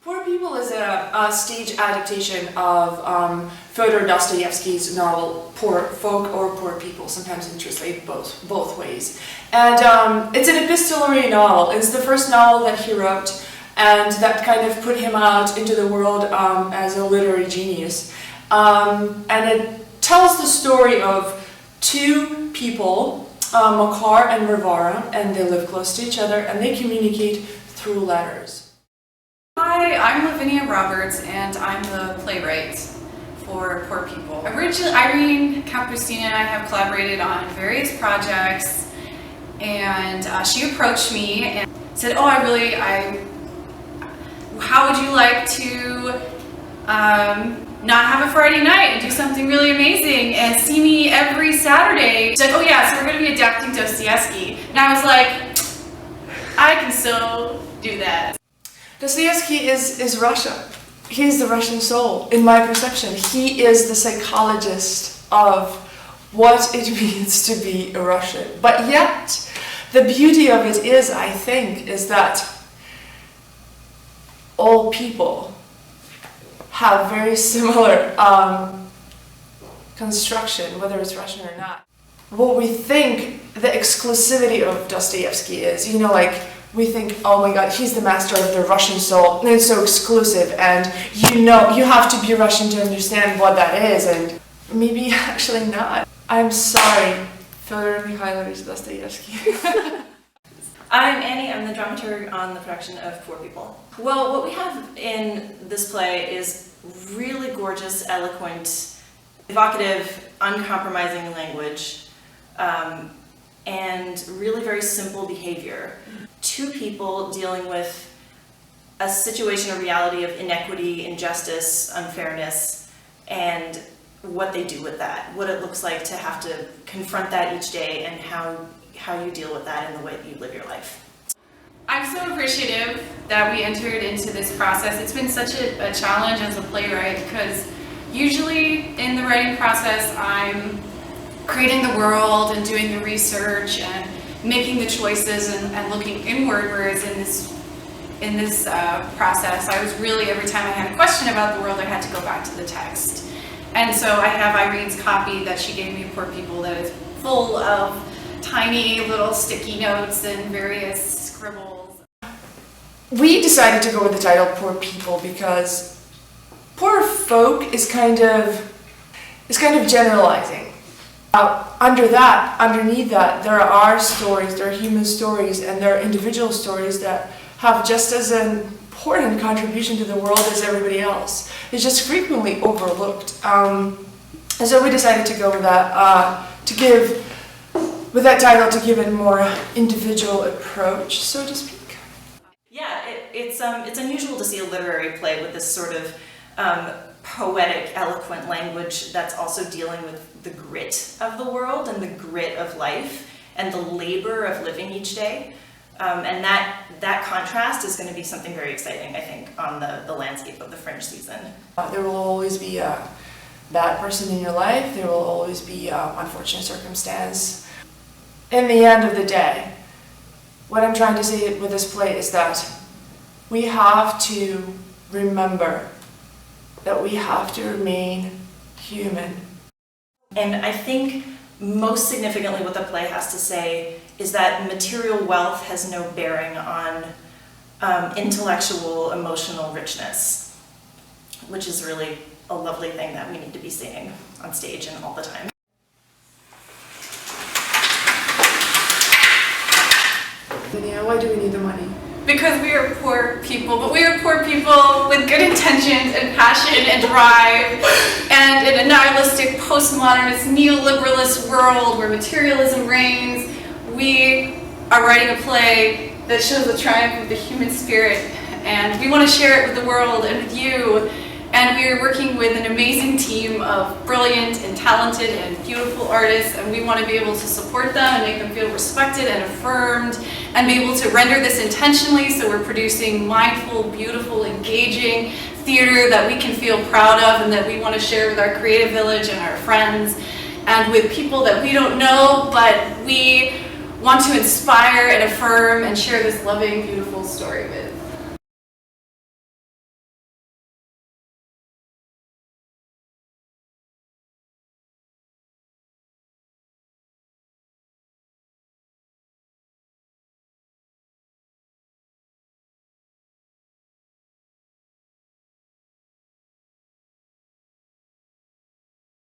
Poor People is a stage adaptation of Fyodor Dostoyevsky's novel Poor Folk or Poor People. Sometimes it translates both ways. And it's an epistolary novel. It's the first novel that he wrote, and that kind of put him out into the world as a literary genius. And it tells the story of two people, Makar and Varvara, and they live close to each other and they communicate through letters. Hi, I'm Lavinia and I'm the playwright for Poor People. Originally, Irene, Kapustina, and I have collaborated on various projects, and she approached me and said, "Oh, how would you like to not have a Friday night and do something really amazing and see me every Saturday?" She's like, "Oh yeah, so we're going to be adapting Dostoyevsky." And I was like, I can still do that. Dostoyevsky is Russia. He is the Russian soul, in my perception. He is the psychologist of what it means to be a Russian. But yet, the beauty of it is, I think, is that all people have very similar construction, whether it's Russian or not. What we think the exclusivity of Dostoyevsky is, we think, oh my God, he's the master of the Russian soul, and it's so exclusive, and you have to be Russian to understand what that is, and maybe actually not. I'm sorry, Fyodor Mikhailovich Dostoyevsky. I'm Annie, I'm the dramaturg on the production of Poor People. Well, what we have in this play is really gorgeous, eloquent, evocative, uncompromising language, and really very simple behavior. Two people dealing with a situation, a reality of inequity, injustice, unfairness, and what they do with that, what it looks like to have to confront that each day, and how you deal with that in the way that you live your life. I'm so appreciative that we entered into this process. It's been such a challenge as a playwright, because usually in the writing process I'm creating the world and doing the research and making the choices and looking inward, whereas in this process I was really, every time I had a question about the world, I had to go back to the text. And so I have Irene's copy that she gave me of Poor People that is full of tiny little sticky notes and various scribbles. We decided to go with the title Poor People because poor folk is kind of generalizing. Underneath that, there are stories, there are human stories, and there are individual stories that have just as an important contribution to the world as everybody else. It's just frequently overlooked. And so we decided to go with that, with that title, to give it a more individual approach, so to speak. Yeah, it's unusual to see a literary play with this sort of poetic, eloquent language that's also dealing with the grit of the world and the grit of life and the labor of living each day. And that contrast is going to be something very exciting, I think, on the landscape of the Fringe season. There will always be a bad person in your life. There will always be unfortunate circumstance. In the end of the day, what I'm trying to say with this play is that we have to remember that we have to remain human. And I think most significantly what the play has to say is that material wealth has no bearing on intellectual, emotional richness, which is really a lovely thing that we need to be saying on stage and all the time. Lavinia, why do we need the money? Because we are poor people, but we are poor people with good intentions and passion and drive, and in a nihilistic, postmodernist, neoliberalist world where materialism reigns, we are writing a play that shows the triumph of the human spirit, and we want to share it with the world and with you. And we are working with an amazing team of brilliant and talented and beautiful artists, and we want to be able to support them and make them feel respected and affirmed and be able to render this intentionally, so we're producing mindful, beautiful, engaging theater that we can feel proud of and that we want to share with our creative village and our friends and with people that we don't know, but we want to inspire and affirm and share this loving, beautiful story with.